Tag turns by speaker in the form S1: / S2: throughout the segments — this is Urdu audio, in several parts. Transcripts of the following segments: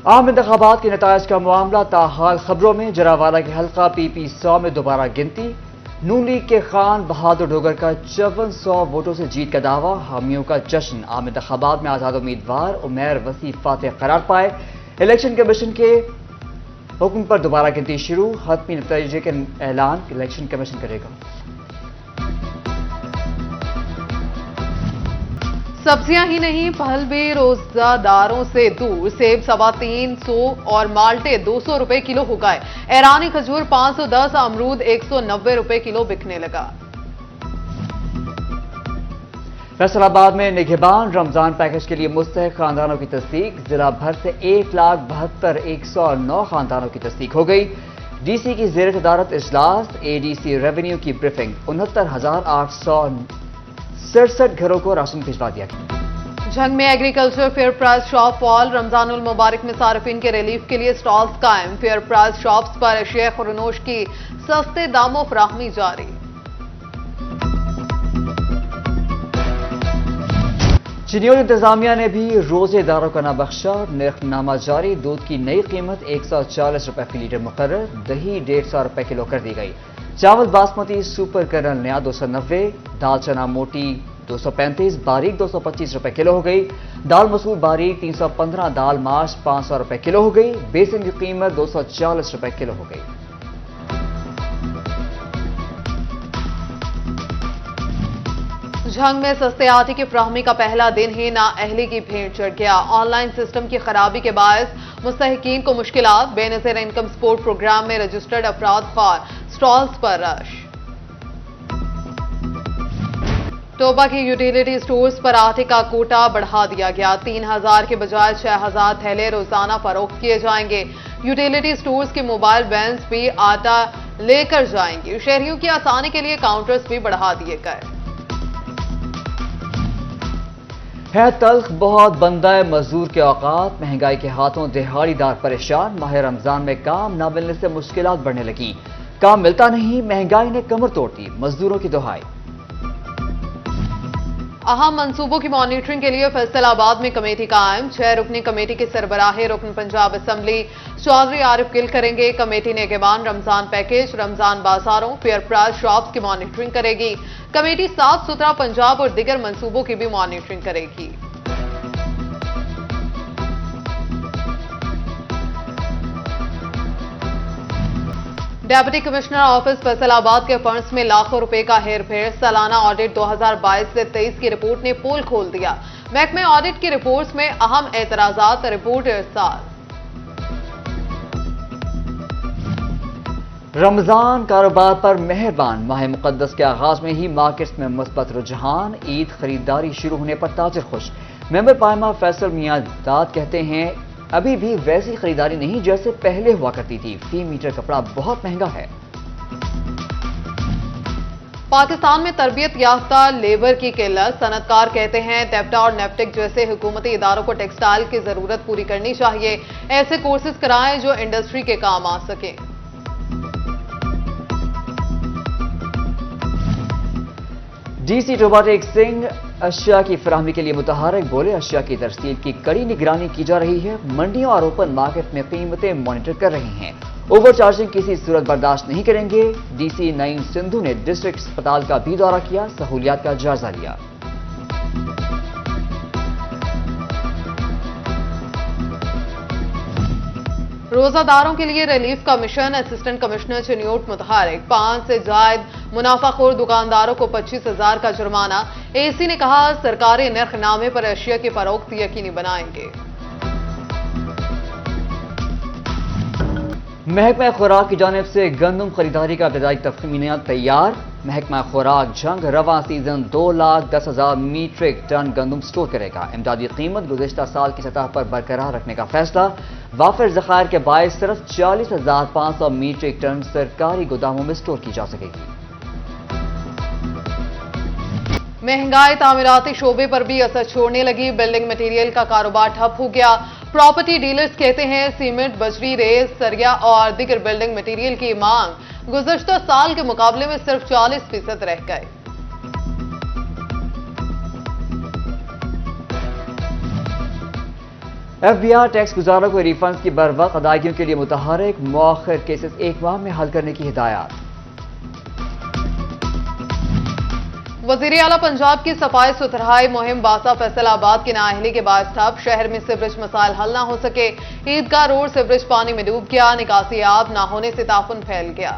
S1: عام انتخابات کے نتائج کا معاملہ تاحال خبروں میں۔ جراوالہ کے حلقہ PP100 میں دوبارہ گنتی۔ نون لیگ کے خان بہادر ڈوگر کا 5400 ووٹوں سے جیت کا دعویٰ، حامیوں کا جشن۔ عام انتخابات میں آزاد امیدوار عمیر وسیع فاتح قرار پائے۔ الیکشن کمیشن کے حکم پر دوبارہ گنتی شروع، حتمی نتیجے کا اعلان الیکشن کمیشن کرے گا۔
S2: سبزیاں ہی نہیں، پھل بھی روزہ داروں سے دور۔ سیب 350 اور مالٹے 200 روپے کلو ہو گئے۔ ایرانی کھجور 510، امرود 190 روپے کلو بکنے لگا۔
S1: فیصل آباد میں نگہبان رمضان پیکج کے لیے مستحق خاندانوں کی تصدیق۔ ضلع بھر سے 1,72,109 خاندانوں کی تصدیق ہو گئی۔ DC کی زیر صدارت اجلاس، ADC ریونیو کی بریفنگ۔ 69,867 گھروں کو راشن بھجوا دیا گیا۔
S2: جھنگ میں ایگریکلچر فیئر پرائز شاپ فال، رمضان المبارک میں صارفین کے ریلیف کے لیے سٹالز قائم۔ فیئر پرائز شاپس پر اشیاء خورنوش کی سستے داموں فراہمی جاری۔
S1: چنیول انتظامیہ نے بھی روزے داروں کا نہ بخشا، نرخ نامہ جاری۔ دودھ کی نئی قیمت 140 روپے فی لیٹر مقرر، دہی 150 روپے کلو کر دی گئی۔ چاول باسمتی سپر کرنل نیا 290، دال چنا موٹی 235، باریک 225 روپے کلو ہو گئی۔ دال مسور باریک 315، دال ماش 500 روپے کلو ہو گئی۔ بیسن کی قیمت 240 روپے کلو ہو گئی۔
S2: جھنگ میں سستے آٹے کی فراہمی کا پہلا دن ہی نااہلی کی بھیڑ چڑھ گیا۔ آن لائن سسٹم کی خرابی کے باعث مستحقین کو مشکلات، بے نظیر انکم سپورٹ پروگرام میں رجسٹرڈ افراد خوار، سٹالز پر رش۔ توبہ کی یوٹیلیٹی سٹورز پر آٹے کا کوٹا بڑھا دیا گیا۔ 3000 کے بجائے 6000 تھیلے روزانہ فروخت کیے جائیں گے۔ یوٹیلیٹی سٹورز کے موبائل وینز بھی آٹا لے کر جائیں گے۔ شہریوں کی آسانی کے لیے کاؤنٹرز بھی بڑھا دیے گئے۔
S1: ہے تلخ بہت بندہ مزدور کے اوقات، مہنگائی کے ہاتھوں دہاڑی دار پریشان۔ ماہ رمضان میں کام نہ ملنے سے مشکلات بڑھنے لگی، کام ملتا نہیں، مہنگائی نے کمر توڑ دی، مزدوروں کی دہائی۔
S2: اہم منصوبوں کی مانیٹرنگ کے لیے فیصل آباد میں کمیٹی قائم۔ 6 رکنی کمیٹی کے سربراہ رکن پنجاب اسمبلی چودھری عارف گل کریں گے۔ کمیٹی نگہبان رمضان پیکج، رمضان بازاروں، فیئر پرائز شاپس کی مانیٹرنگ کرے گی۔ کمیٹی صاف ستھرا پنجاب اور دیگر منصوبوں کی بھی مانیٹرنگ کرے گی۔ ڈپٹی کمشنر آفس فیصل آباد کے فنڈز میں لاکھوں روپے کا ہیر پھیر، سالانہ آڈٹ 2022 سے 23 کی رپورٹ نے پول کھول دیا۔ محکمہ آڈٹ کی رپورٹس میں اہم اعتراضات، رپورٹ ارسال۔
S1: رمضان کاروبار پر مہربان، ماہ مقدس کے آغاز میں ہی مارکیٹس میں مثبت رجحان، عید خریداری شروع ہونے پر تاجر خوش۔ ممبر پائمہ فیصل میاں داد کہتے ہیں ابھی بھی ویسی خریداری نہیں جیسے پہلے ہوا کرتی تھی، فی میٹر کپڑا بہت مہنگا ہے۔
S2: پاکستان میں تربیت یافتہ لیبر کی قلت، صنعت کار کہتے ہیں ٹیپٹا اور نیپٹک جیسے حکومتی اداروں کو ٹیکسٹائل کی ضرورت پوری کرنی چاہیے، ایسے کورسز کرائیں جو انڈسٹری کے کام آ سکیں۔
S1: DC روبوٹک سنگھ اشیاء کی فراہمی کے لیے متحرک، بولے اشیاء کی ترسیل کی کڑی نگرانی کی جا رہی ہے، منڈیوں اور اوپن مارکیٹ میں قیمتیں مانیٹر کر رہی ہیں، اوور چارجنگ کسی صورت برداشت نہیں کریں گے۔ DC نعیم سندھو نے ڈسٹرکٹ اسپتال کا بھی دورہ کیا، سہولیات کا جائزہ لیا۔
S2: روزہ داروں کے لیے ریلیف کا مشن، اسسٹنٹ کمشنر چنیوٹ متحرک۔ 5 سے زائد منافع خور دکانداروں کو 25,000 کا جرمانہ۔ AC نے کہا سرکاری نرخ نامے پر اشیاء کی فروخت یقینی بنائیں گے۔
S1: محکمہ خوراک کی جانب سے گندم خریداری کا ابتدائی تخمینہ تیار۔ محکمہ خوراک جھنگ رواں سیزن 2,10,000 میٹرک ٹن گندم سٹور کرے گا۔ امدادی قیمت گزشتہ سال کی سطح پر برقرار رکھنے کا فیصلہ، وافر ذخائر کے باعث صرف 40,500 میٹرک ٹن سرکاری گوداموں میں سٹور کی جا سکے گی۔
S2: مہنگائی تعمیراتی شعبے پر بھی اثر چھوڑنے لگی، بلڈنگ مٹیریل کا کاروبار ٹھپ ہو گیا۔ پراپرٹی ڈیلرز کہتے ہیں سیمنٹ، بجری، ریز، سریا اور دیگر بلڈنگ مٹیریل کی مانگ گزشتہ سال کے مقابلے میں صرف 40% رہ گئے۔
S1: FBI ٹیکس گزاروں کو ریفنڈز کی بروقت ادائیگیوں کے لیے متحرک مؤخر کیسز 1 ماہ میں حل کرنے کی ہدایات۔
S2: وزیر اعلیٰ پنجاب کی صفائی ستھرائی مہم باسا فیصل آباد کی نااہلی کے باعث ٹھپ، شہر میں سیوریج مسائل حل نہ ہو سکے، عیدگاہ روڈ سیوریج پانی میں ڈوب گیا، نکاسی آب نہ ہونے سے تعفن پھیل گیا۔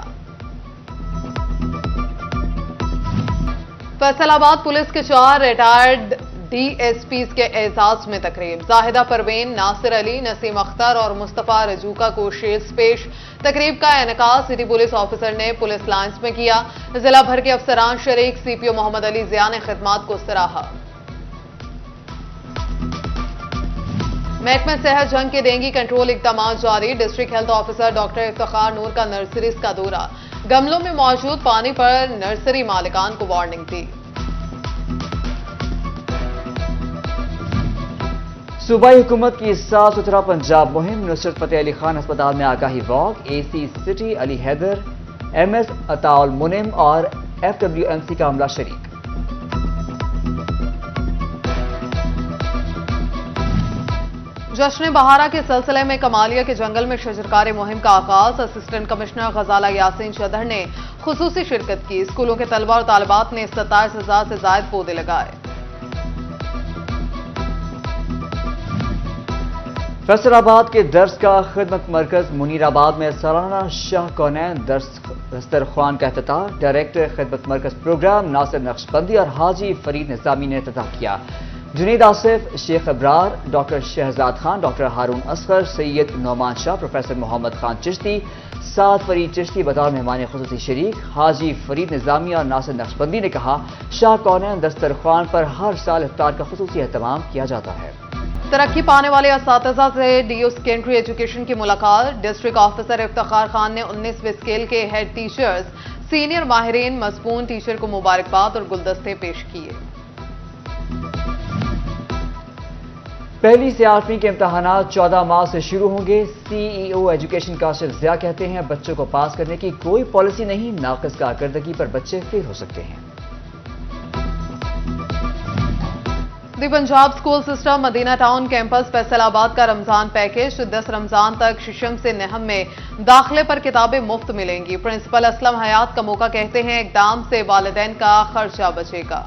S2: فیصل آباد پولیس کے 4 ریٹائرڈ DSPs کے اعزاز میں تقریب، زاہدہ پروین، ناصر علی، نسیم اختر اور مصطفیٰ رجوکا کو شیلڈز پیش۔ تقریب کا انعقاد سٹی پولیس آفیسر نے پولیس لائنز میں کیا، ضلع بھر کے افسران شریک، CPO محمد علی ضیاء نے خدمات کو سراہا۔ محکمہ صحت جنگ کے ڈینگی کنٹرول اقدامات جاری، district health officer doctor Iftikhar Noor کا نرسریز کا دورہ، گملوں میں موجود پانی پر نرسری مالکان کو وارننگ دی۔
S1: صوبائی حکومت کی صاف ستھرا پنجاب مہم، نصرت فتح علی خان ہسپتال میں آگاہی واک، AC سٹی علی حیدر، MS عطاء المنعم اور FWMC کا عملہ شریک۔
S2: جشن بہارا کے سلسلے میں کمالیہ کے جنگل میں شجرکاری مہم کا آغاز، اسسٹنٹ کمشنر غزالہ یاسین چدھر نے خصوصی شرکت کی، اسکولوں کے طلبہ اور طالبات نے 27,000 سے زائد پودے لگائے۔
S1: فیصل آباد کے درس کا خدمت مرکز منیر آباد میں سالانہ شاہ کونین درس دسترخوان کا افتتاح، ڈائریکٹر خدمت مرکز پروگرام ناصر نقشبندی اور حاجی فرید نظامی نے افتتاح کیا۔ جنید آصف، شیخ ابرار، ڈاکٹر شہزاد خان، ڈاکٹر ہارون اصغر، سید نعمان شاہ، پروفیسر محمد خان چشتی، سعد فرید چشتی بطور مہمان خصوصی شریک۔ حاجی فرید نظامی اور ناصر نقشبندی نے کہا، شاہ کونین دسترخوان پر ہر سال افطار کا خصوصی اہتمام کیا جاتا ہے۔
S2: ترقی پانے والے اساتذہ سے DO سیکنڈری ایجوکیشن کی ملاقات، ڈسٹرکٹ آفیسر افتخار خان نے 19ویں اسکیل کے ہیڈ ٹیچرز، سینئر ماہرین، مضمون ٹیچر کو مبارکباد اور گلدستے پیش کیے۔
S1: پہلی سے 8ویں کے امتحانات 14 مارچ سے شروع ہوں گے۔ CEO ایجوکیشن کاشف ضیاء کہتے ہیں، بچوں کو پاس کرنے کی کوئی پالیسی نہیں، ناقص کارکردگی پر بچے فیل ہو سکتے ہیں۔
S2: دی پنجاب اسکول سسٹم مدینہ ٹاؤن کیمپس فیصل آباد کا رمضان پیکج، 10 رمضان تک ششم سے نہم میں داخلے پر کتابیں مفت ملیں گی۔ پرنسپل اسلم حیات کا موقع کہتے ہیں، اقدام سے والدین کا خرچہ بچے گا۔